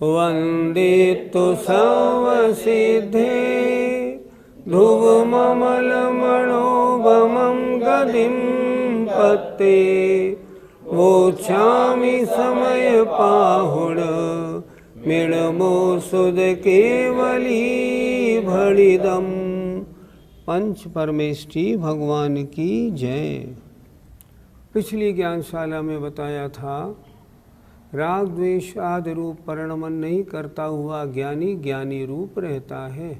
वंदे तो सर्वसिद्धे ध्रुवममलमणोभमं गतिं पत्ते वोच्छामि समयपाहुण मिणमो सुध केवली भणिदम्। पंच परमेष्ठी भगवान की जय। पिछली ज्ञानशाला में बताया था राग द्वेष आदि रूप परिणमन नहीं करता हुआ ज्ञानी ज्ञानी रूप रहता है।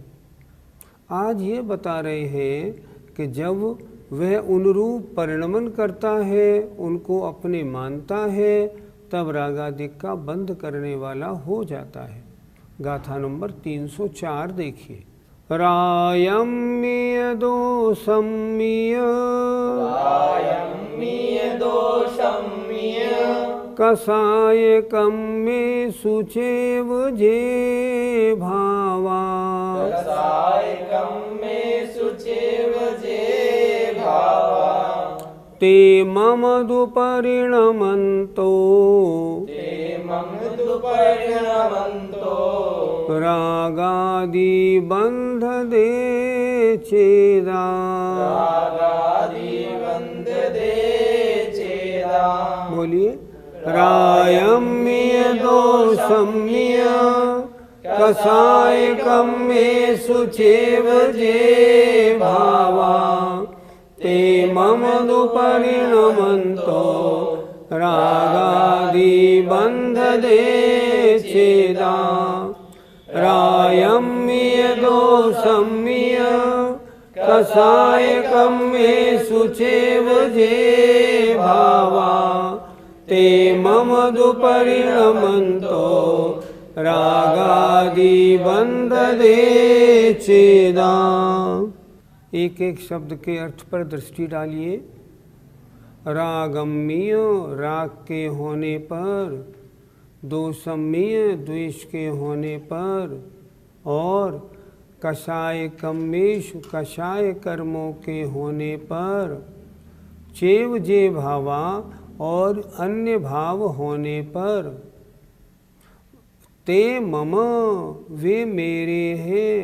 आज ये बता रहे हैं कि जब वह उन रूप परिणमन करता है, उनको अपने मानता है, तब रागादि का बंध करने वाला हो जाता है। गाथा नंबर 304 देखिए। रायम्य दोषम्य कषायकं मे शुचेव जे भावा ते मम दुपरिणमन्तो रागादि बंध दे चेदा। बोलिए। रायम्य दोषम्य कषायकं मे शुचेव जे भावा ते मम दुपरिणमन्तो रागादि बंध दे चेदा। रायम्य दोषम्य कषायकं मे शुचेव जे भावा ते मम दुपरिणमन्तो रागादि बंध दे चेदा। एक एक शब्द के अर्थ पर दृष्टि डालिए। रागम्य राग के होने पर, दोषम्य द्वेष के होने पर, और कषायकम्येषु कषाय कर्मों के होने पर, चेव जे भावा और अन्य भाव होने पर, ते मम वे मेरे हैं,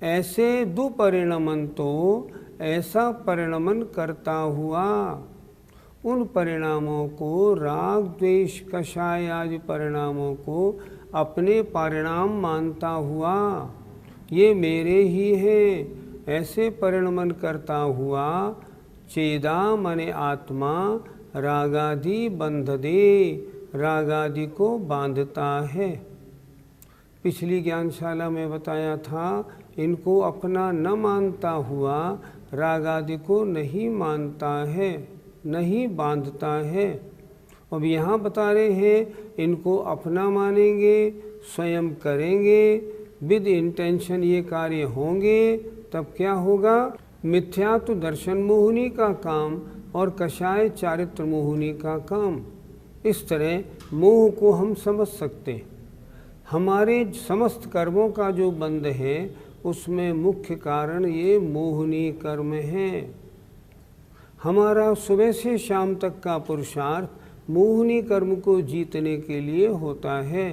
ऐसे दुपरिणमन्तो ऐसा परिणमन करता हुआ, उन परिणामों को राग द्वेष कषाय आदि परिणामों को अपने परिणाम मानता हुआ, ये मेरे ही हैं, ऐसे परिणमन करता हुआ चेदा मने आत्मा रागादि बंध दे रागादि को बांधता है। पिछली ज्ञानशाला में बताया था इनको अपना न मानता हुआ रागादि को नहीं मानता है, नहीं बांधता है। अब यहाँ बता रहे हैं इनको अपना मानेंगे, स्वयं करेंगे, विद इंटेंशन ये कार्य होंगे, तब क्या होगा? मिथ्यात्व दर्शन मोहिनी का काम और कषाय चारित्र मोहिनी का काम। इस तरह मोह को हम समझ सकते हैं। हमारे समस्त कर्मों का जो बंध है उसमें मुख्य कारण ये मोहिनी कर्म है। हमारा सुबह से शाम तक का पुरुषार्थ मोहिनी कर्म को जीतने के लिए होता है।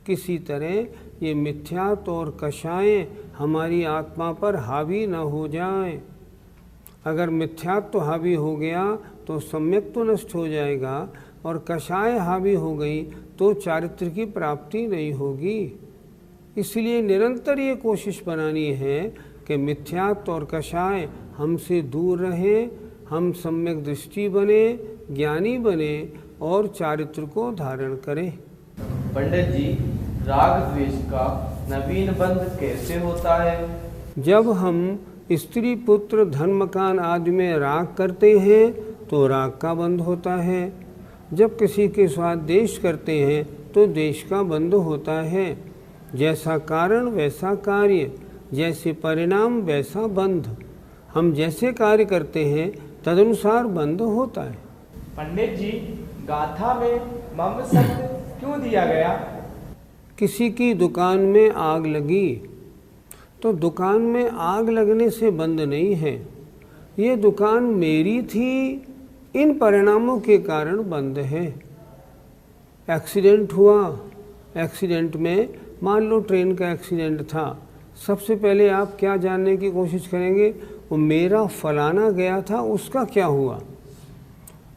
किसी तरह ये मिथ्यात्व और कषाय हमारी आत्मा पर हावी न हो जाए। अगर मिथ्यात्व हावी हो गया तो सम्यक्त्व नष्ट हो जाएगा, और कषाय हावी हो गई तो चारित्र की प्राप्ति नहीं होगी। इसलिए निरंतर ये कोशिश बनानी है कि मिथ्यात्व और कषाय हमसे दूर रहें, हम सम्यक दृष्टि बने, ज्ञानी बने और चारित्र को धारण करें। पंडित जी, राग द्वेष का नवीन बंध कैसे होता है? जब हम स्त्री पुत्र धन मकान आदि में राग करते हैं तो राग का बंध होता है। जब किसी के साथ द्वेष करते हैं तो द्वेष का बंध होता है। जैसा कारण वैसा कार्य, जैसे परिणाम वैसा बंध। हम जैसे कार्य करते हैं तदनुसार बंध होता है। पंडित जी, गाथा में मम शब्द क्यों दिया गया? किसी की दुकान में आग लगी तो दुकान में आग लगने से बंद नहीं है। ये दुकान मेरी थी, इन परिणामों के कारण बंद है। एक्सीडेंट हुआ, एक्सीडेंट में मान लो ट्रेन का एक्सीडेंट था, सबसे पहले आप क्या जानने की कोशिश करेंगे, वो मेरा फलाना गया था उसका क्या हुआ।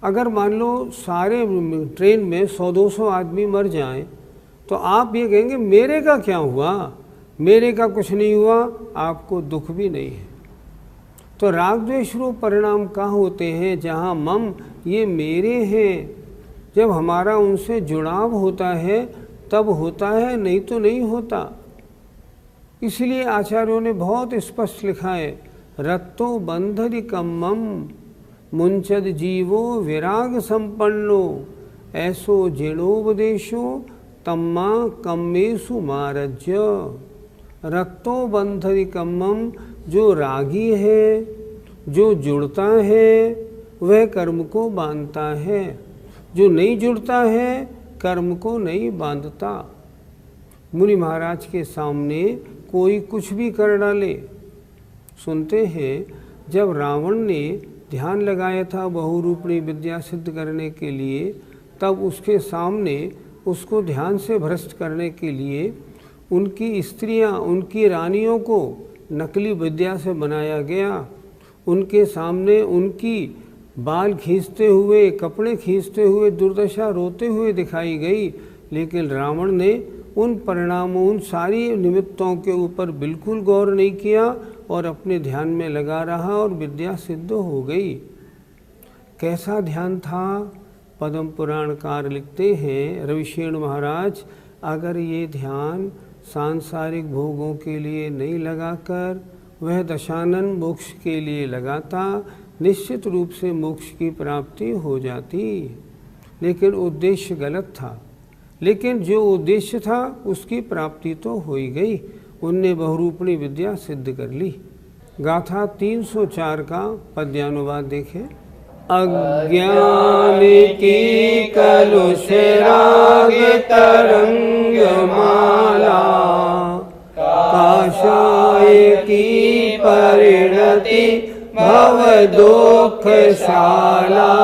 अगर मान लो सारे ट्रेन में 100-200 आदमी मर जाएं तो आप ये कहेंगे मेरे का क्या हुआ, मेरे का कुछ नहीं हुआ, आपको दुख भी नहीं है। तो राग द्वेष रूप परिणाम कहाँ होते हैं? जहाँ मम ये मेरे हैं, जब हमारा उनसे जुड़ाव होता है तब होता है, नहीं तो नहीं होता। इसलिए आचार्यों ने बहुत स्पष्ट लिखा है, रत्तो बंधरिकम्मम मुंचद जीवो विराग संपन्नो ऐसो जीर्णोपदेशो तम्मा कम्मेसु मारज्य। रत्तो बंधरिकम्मम, जो रागी है, जो जुड़ता है वह कर्म को बांधता है, जो नहीं जुड़ता है कर्म को नहीं बांधता। मुनि महाराज के सामने कोई कुछ भी कर डाले। सुनते हैं जब रावण ने ध्यान लगाया था बहुरूपणी विद्या सिद्ध करने के लिए, तब उसके सामने उसको ध्यान से भ्रष्ट करने के लिए उनकी स्त्रियां, उनकी रानियों को नकली विद्या से बनाया गया। उनके सामने उनकी बाल खींचते हुए, कपड़े खींचते हुए दुर्दशा रोते हुए दिखाई गई। लेकिन रावण ने उन परिणामों, उन सारी निमित्तों के ऊपर बिल्कुल गौर नहीं किया और अपने ध्यान में लगा रहा और विद्या सिद्ध हो गई। कैसा ध्यान था? पद्म पुराणकार लिखते हैं, रविशेन महाराज, अगर ये ध्यान सांसारिक भोगों के लिए नहीं लगाकर वह दशानन मोक्ष के लिए लगाता, निश्चित रूप से मोक्ष की प्राप्ति हो जाती। लेकिन उद्देश्य गलत था। लेकिन जो उद्देश्य था उसकी प्राप्ति तो हो ही गई, उनने बहुरूपणी विद्या सिद्ध कर ली। गाथा 304 का पद्यानुवाद देखें। अज्ञान की कलुष राग तरंग माला, काषाय की परिणति भव दुख शाला।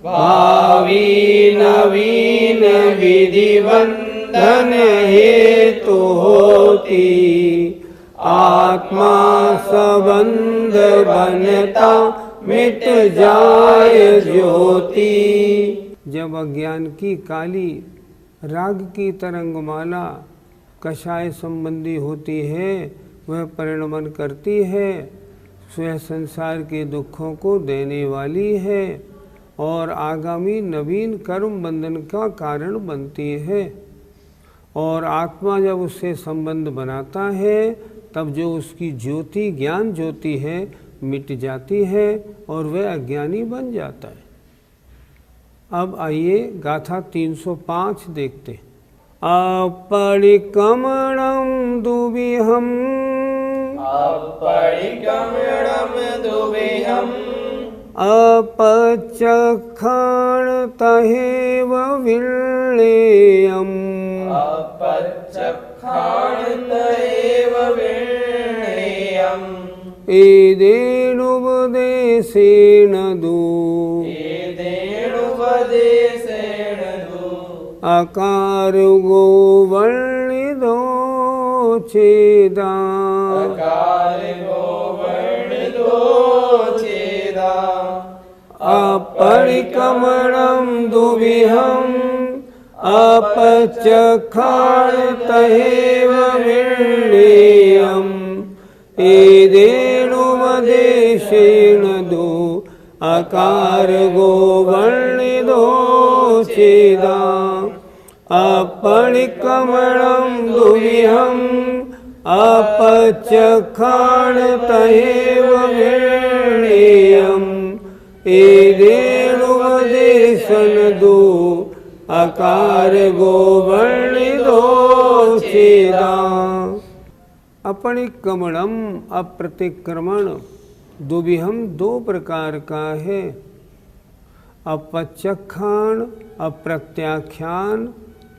भावी नवीन विधि बंधन हेतु होती, आत्मा संबंध बनता मिट जाए ज्योति। जब अज्ञान की काली राग की तरंगमाला कषाय संबंधी होती है, वह परिणमन करती है, स्वयं संसार के दुखों को देने वाली है और आगामी नवीन कर्म बंधन का कारण बनती है। और आत्मा जब उससे संबंध बनाता है तब जो उसकी ज्योति, ज्ञान ज्योति है, मिट जाती है और वह अज्ञानी बन जाता है। अब आइए गाथा 305 देखते। अपरिकमणं दुविहम्, अपरिकमणं दुविहम्, अपचक्षाण तहेव विल्लेयम्, अपचक्षाण तहेव विल्लेयम्। एदेनुपदेशेन दो, एदेनुपदेशेन दो, अकार गो वर्णितो छेदा, अकार गो वर्णितो छेदा। अपरिकमणं दुविहम्, अपचक्षाण तहेव विल्लेयम्। एदेनुपदेशेन दो, अकार गो वर्णितो छेदा। अपरिकमणं दुविहम्, अपचखाण तहेव निर्णयम् एदेनुपदेशन दो अकार गोवर्णि दो छेदा। अपरिक्रमणम अप्रतिक्रमण दुविहम दो प्रकार का है। अपचखान अप्रत्याख्यान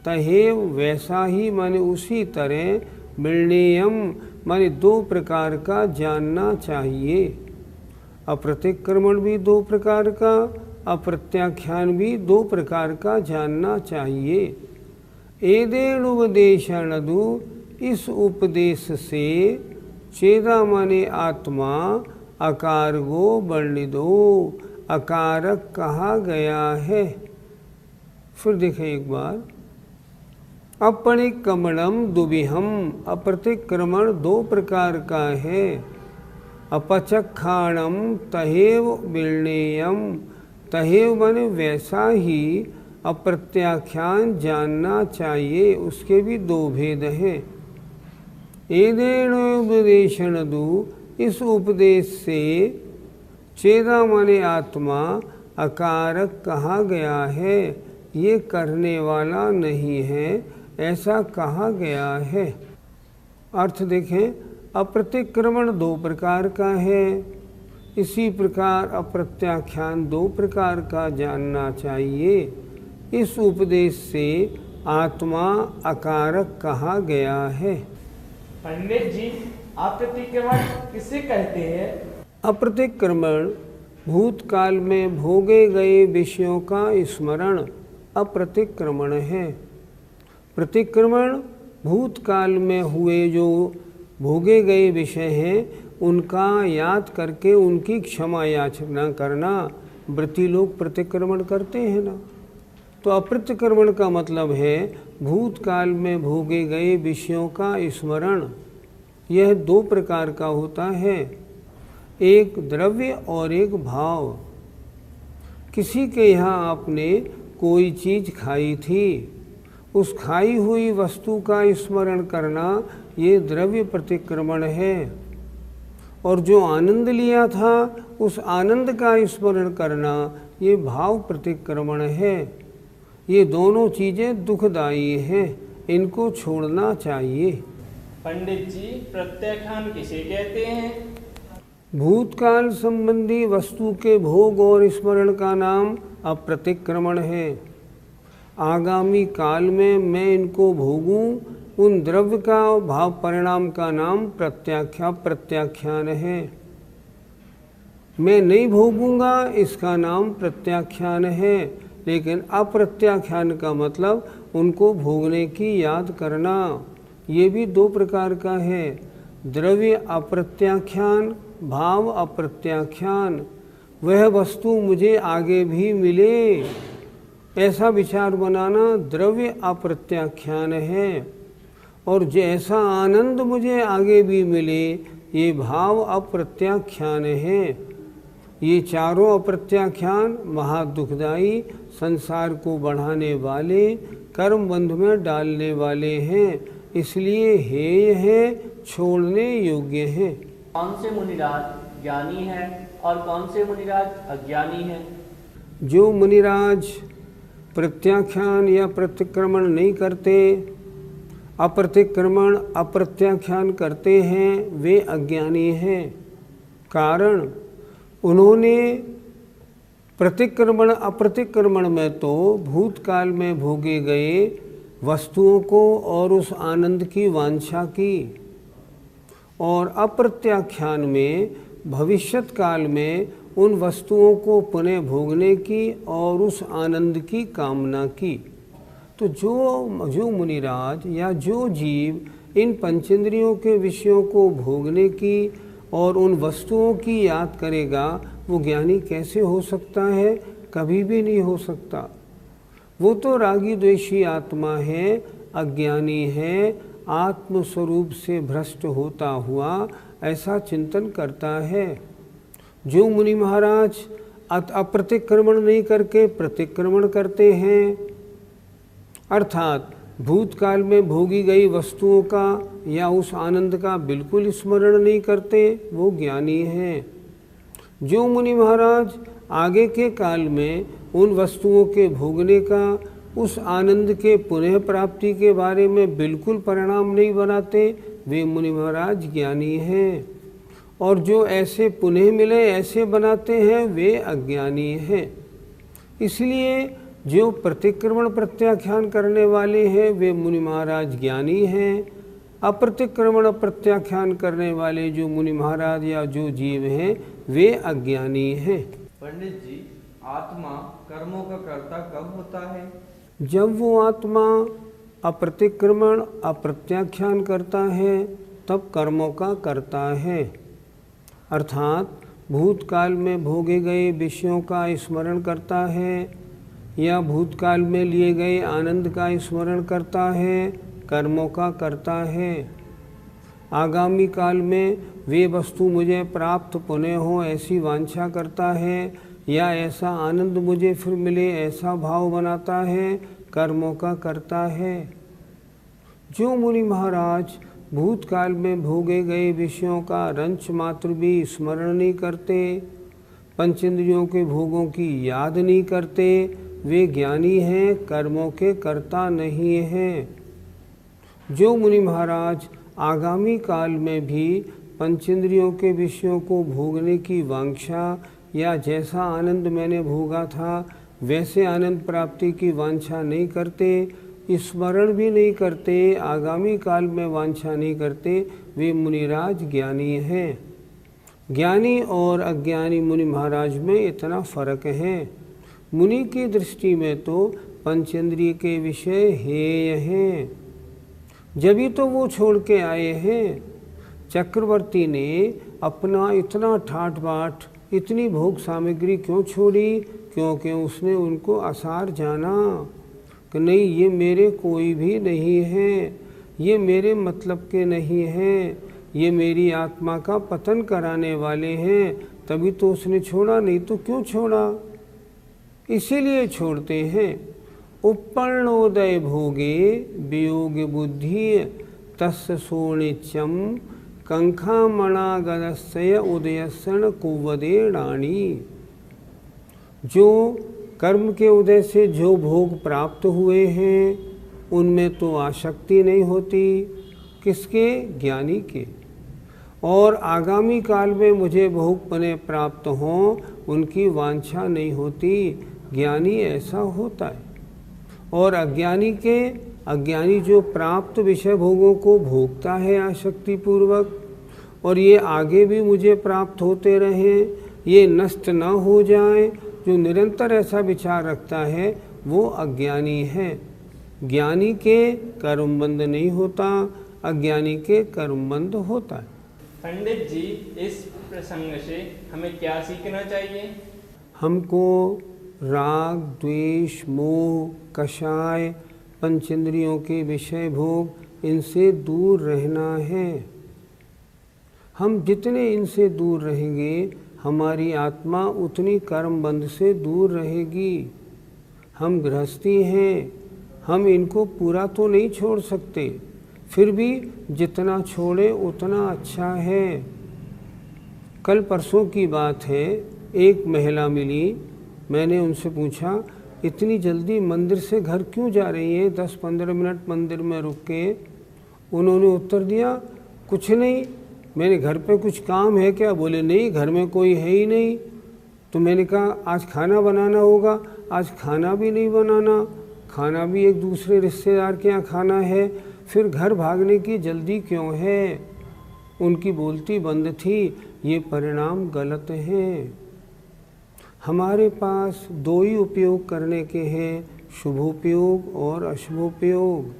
तहेव वैसा ही माने उसी तरह मिलनीयम माने दो प्रकार का जानना चाहिए। अप्रतिक्रमण भी दो प्रकार का, अप्रत्याख्यान भी दो प्रकार का जानना चाहिए। एदेनुपदेशनदु इस उपदेश से चेदा माने आत्मा अकार गो वर्णिदो अकारक कहा गया है। फिर देखें एक बार, अपरिक्रमणम दुविहम अप्रतिक्रमण दो प्रकार का है। अपचखाणम तहेव विलनेयम तहेव माने वैसा ही, अप्रत्याख्यान जानना चाहिए उसके भी दो भेद हैं। एदेनुपदेशनदु इस उपदेश से चेदा माने आत्मा अकारक कहा गया है, ये करने वाला नहीं है ऐसा कहा गया है। अर्थ देखें, अप्रतिक्रमण दो प्रकार का है, इसी प्रकार अप्रत्याख्यान दो प्रकार का जानना चाहिए। इस उपदेश से आत्मा अकारक कहा गया है। पंडित जी, अप्रतिक्रमण किसे कहते हैं? अप्रतिक्रमण भूतकाल में भोगे गए विषयों का स्मरण अप्रतिक्रमण है। प्रतिक्रमण भूतकाल में हुए जो भोगे गए विषय हैं उनका याद करके उनकी क्षमा याचना करना। व्रती लोग प्रतिक्रमण करते हैं ना। तो अप्रतिक्रमण का मतलब है भूतकाल में भोगे गए विषयों का स्मरण। यह दो प्रकार का होता है, एक द्रव्य और एक भाव। किसी के यहाँ आपने कोई चीज़ खाई थी, उस खाई हुई वस्तु का स्मरण करना ये द्रव्य प्रतिक्रमण है। और जो आनंद लिया था उस आनंद का स्मरण करना ये भाव प्रतिक्रमण है। ये दोनों चीज़ें दुखदायी हैं, इनको छोड़ना चाहिए। पंडित जी, प्रत्याख्यान किसे कहते हैं? भूतकाल संबंधी वस्तु के भोग और स्मरण का नाम अप्रतिक्रमण है। आगामी काल में मैं इनको भोगूं, उन द्रव्य का भाव परिणाम का नाम प्रत्याख्यान है। मैं नहीं भोगूंगा इसका नाम प्रत्याख्यान है, लेकिन अप्रत्याख्यान का मतलब उनको भोगने की याद करना। ये भी दो प्रकार का है, द्रव्य अप्रत्याख्यान, भाव अप्रत्याख्यान। वह वस्तु मुझे आगे भी मिले ऐसा विचार बनाना द्रव्य अप्रत्याख्यान है। और जैसा आनंद मुझे आगे भी मिले ये भाव अप्रत्याख्यान है। ये चारों अप्रत्याख्यान महादुखदायी, संसार को बढ़ाने वाले, कर्म बंध में डालने वाले हैं, इसलिए हेय है, छोड़ने योग्य है। कौन से मुनिराज ज्ञानी है और कौन से मुनिराज अज्ञानी है? जो मुनिराज प्रत्याख्यान या प्रतिक्रमण नहीं करते, अप्रतिक्रमण अप्रत्याख्यान करते हैं, वे अज्ञानी हैं। कारण उन्होंने प्रतिक्रमण अप्रतिक्रमण में तो भूतकाल में भोगे गए वस्तुओं को और उस आनंद की वांछा की, और अप्रत्याख्यान में भविष्यत काल में उन वस्तुओं को पुनः भोगने की और उस आनंद की कामना की। तो जो मुनिराज या जो जीव इन पंचेंद्रियों के विषयों को भोगने की और उन वस्तुओं की याद करेगा, वो ज्ञानी कैसे हो सकता है? कभी भी नहीं हो सकता। वो तो रागी द्वेषी आत्मा है, अज्ञानी है, आत्मस्वरूप से भ्रष्ट होता हुआ ऐसा चिंतन करता है। जो मुनि महाराज अप्रतिक्रमण नहीं करके प्रतिक्रमण करते हैं, अर्थात भूतकाल में भोगी गई वस्तुओं का या उस आनंद का बिल्कुल स्मरण नहीं करते, वो ज्ञानी हैं। जो मुनि महाराज आगे के काल में उन वस्तुओं के भोगने का, उस आनंद के पुनः प्राप्ति के बारे में बिल्कुल परिणाम नहीं बनाते, वे मुनि महाराज ज्ञानी हैं। और जो ऐसे पुनः मिले ऐसे बनाते हैं, वे अज्ञानी हैं। इसलिए जो प्रतिक्रमण प्रत्याख्यान करने वाले हैं, वे मुनि महाराज ज्ञानी हैं। अप्रतिक्रमण प्रत्याख्यान करने वाले जो मुनि महाराज या जो जीव हैं, वे अज्ञानी हैं। पंडित जी, आत्मा कर्मों का कर्ता कब होता है? जब वो आत्मा अप्रतिक्रमण अप्रत्याख्यान करता है, तब कर्मों का करता है। अर्थात भूतकाल में भोगे गए विषयों का स्मरण करता है या भूतकाल में लिए गए आनंद का स्मरण करता है, कर्मों का करता है। आगामी काल में वे वस्तु मुझे प्राप्त पुनः हो ऐसी वांछा करता है या ऐसा आनंद मुझे फिर मिले ऐसा भाव बनाता है, कर्मों का करता है। जो मुनि महाराज भूतकाल में भोगे गए विषयों का रंच मात्र भी स्मरण नहीं करते, पंचेंद्रियों के भोगों की याद नहीं करते, वे ज्ञानी हैं, कर्मों के कर्ता नहीं हैं। जो मुनि महाराज आगामी काल में भी पंचेंद्रियों के विषयों को भोगने की वांछा या जैसा आनंद मैंने भोगा था वैसे आनंद प्राप्ति की वांछा नहीं करते, स्मरण भी नहीं करते, आगामी काल में वांछा नहीं करते, वे मुनिराज ज्ञानी हैं। ज्ञानी और अज्ञानी मुनि महाराज में इतना फर्क है। मुनि की दृष्टि में तो पंचेंद्रिय के विषय हेय हैं, जभी तो वो छोड़ के आए हैं। चक्रवर्ती ने अपना इतना ठाट बाट, इतनी भोग सामग्री क्यों छोड़ी? क्योंकि उसने उनको आसार जाना कि नहीं, ये मेरे कोई भी नहीं है, ये मेरे मतलब के नहीं हैं, ये मेरी आत्मा का पतन कराने वाले हैं। तभी तो उसने छोड़ा, नहीं तो क्यों छोड़ा? इसीलिए छोड़ते हैं। उपपर्णोदय भोगे वियोग बुद्धि तस्य सोणिच्यम कंखामणागदस्य उदयसन कुवदेणाणी। जो कर्म के उदय से जो भोग प्राप्त हुए हैं, उनमें तो आसक्ति नहीं होती। किसके? ज्ञानी के। और आगामी काल में मुझे भोग पुनः प्राप्त हों, उनकी वांछा नहीं होती। ज्ञानी ऐसा होता है। और अज्ञानी जो प्राप्त विषय भोगों को भोगता है आसक्ति पूर्वक, और ये आगे भी मुझे प्राप्त होते रहें, ये नष्ट न हो जाए, जो निरंतर ऐसा विचार रखता है, वो अज्ञानी है। ज्ञानी के कर्मबंध नहीं होता, अज्ञानी के कर्मबंध होता है। पंडित जी, इस प्रसंग से हमें क्या सीखना चाहिए? हमको राग, द्वेष, मोह, कषाय, पंचेंद्रियों के विषय भोग, इनसे दूर रहना है। हम जितने इनसे दूर रहेंगे, हमारी आत्मा उतनी कर्म बंध से दूर रहेगी। हम गृहस्थी हैं, हम इनको पूरा तो नहीं छोड़ सकते, फिर भी जितना छोड़े उतना अच्छा है। कल परसों की बात है, एक महिला मिली, मैंने उनसे पूछा, इतनी जल्दी मंदिर से घर क्यों जा रही है? 10-15 मिनट मंदिर में रुक के। उन्होंने उत्तर दिया, कुछ नहीं, मैंने घर पे कुछ काम है क्या? बोले नहीं, घर में कोई है ही नहीं। तो मैंने कहा आज खाना बनाना होगा। आज खाना भी नहीं बनाना, खाना भी एक दूसरे रिश्तेदार के यहाँ खाना है, फिर घर भागने की जल्दी क्यों है? उनकी बोलती बंद थी। ये परिणाम गलत हैं। हमारे पास दो ही उपयोग करने के हैं, शुभोपयोग और अशुभोपयोग।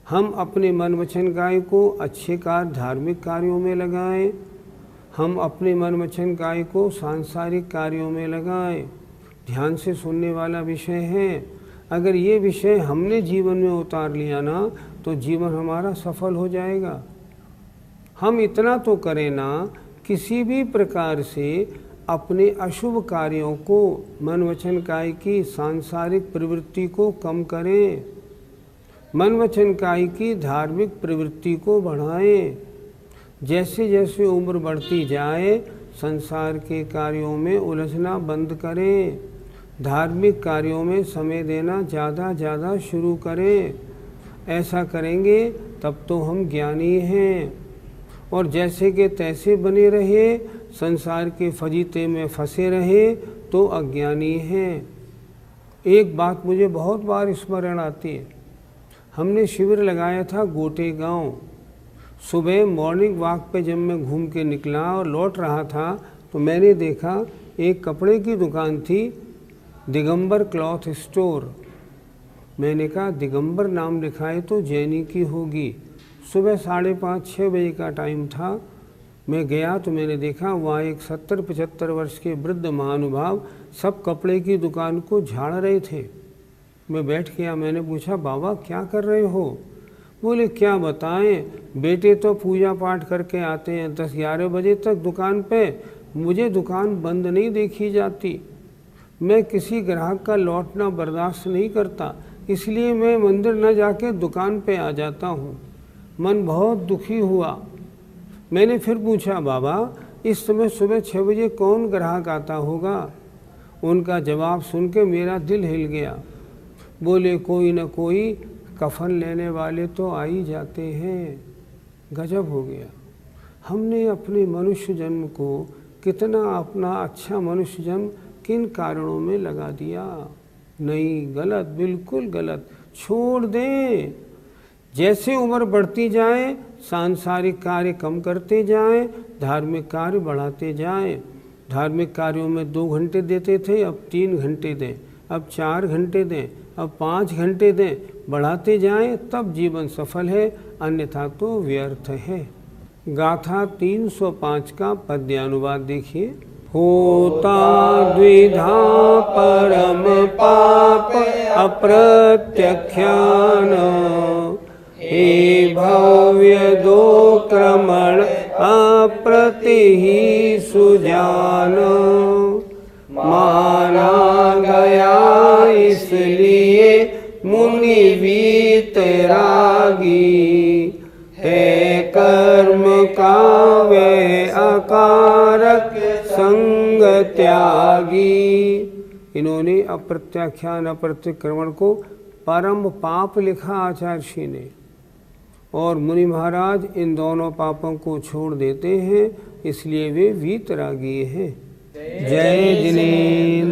हम अपने मन वचन काय को अच्छे कार्य, धार्मिक कार्यों में लगाएं, हम अपने मन वचन काय को सांसारिक कार्यों में लगाएं। ध्यान से सुनने वाला विषय है। अगर ये विषय हमने जीवन में उतार लिया ना, तो जीवन हमारा सफल हो जाएगा। हम इतना तो करें ना, किसी भी प्रकार से अपने अशुभ कार्यों को, मन वचन काय की सांसारिक प्रवृत्ति को कम करें। मन वचन कायी की धार्मिक प्रवृत्ति को बढ़ाएं। जैसे जैसे उम्र बढ़ती जाए संसार के कार्यों में उलझना बंद करें, धार्मिक कार्यों में समय देना ज़्यादा शुरू करें। ऐसा करेंगे तब तो हम ज्ञानी हैं। और जैसे के तैसे बने रहे, संसार के फजीते में फंसे रहे तो अज्ञानी हैं। एक बात मुझे बहुत बार स्मरण आती है। हमने शिविर लगाया था गोटे गांव। सुबह मॉर्निंग वॉक पे जब मैं घूम के निकला और लौट रहा था तो मैंने देखा एक कपड़े की दुकान थी, दिगंबर क्लॉथ स्टोर। मैंने कहा दिगंबर नाम लिखा है तो जैनी की होगी। सुबह 5:30-6 बजे का टाइम था। मैं गया तो मैंने देखा वहाँ एक 70-75 वर्ष के वृद्ध महानुभाव सब कपड़े की दुकान को झाड़ रहे थे। मैं बैठ गया, मैंने पूछा बाबा क्या कर रहे हो? बोले क्या बताएं, बेटे तो पूजा पाठ करके आते हैं 10-11 बजे तक दुकान पे, मुझे दुकान बंद नहीं देखी जाती। मैं किसी ग्राहक का लौटना बर्दाश्त नहीं करता, इसलिए मैं मंदिर न जाके दुकान पे आ जाता हूँ। मन बहुत दुखी हुआ। मैंने फिर पूछा बाबा इस समय सुबह 6 बजे कौन ग्राहक आता होगा? उनका जवाब सुन के मेरा दिल हिल गया। बोले कोई न कोई कफन लेने वाले तो आ ही जाते हैं। गजब हो गया। हमने अपने मनुष्य जन्म को कितना अपना अच्छा मनुष्य जन्म किन कारणों में लगा दिया। नहीं, गलत, बिल्कुल गलत। छोड़ दें। जैसे उम्र बढ़ती जाए सांसारिक कार्य कम करते जाएं, धार्मिक कार्य बढ़ाते जाएं। धार्मिक कार्यों में 2 घंटे देते थे, अब 3 घंटे दें, अब 4 घंटे दें, अब 5 घंटे दें। बढ़ाते जाएं तब जीवन सफल है, अन्यथा तो व्यर्थ है। गाथा 305 का पद्यानुवाद देखिए। होता द्विधा परम पाप अप्रत्यख्यान, हे भव्य दो क्रमण अप्रतिहि सुजान। माना गया इसलिए मुनि वीतरागी, है कर्म का वे अकारक संग त्यागी। इन्होंने अप्रत्याख्यान अप्रतिक्रमण को परम पाप लिखा आचार्य ने। और मुनि महाराज इन दोनों पापों को छोड़ देते हैं, इसलिए वे वीतरागी हैं। जय जिनेन्द्र।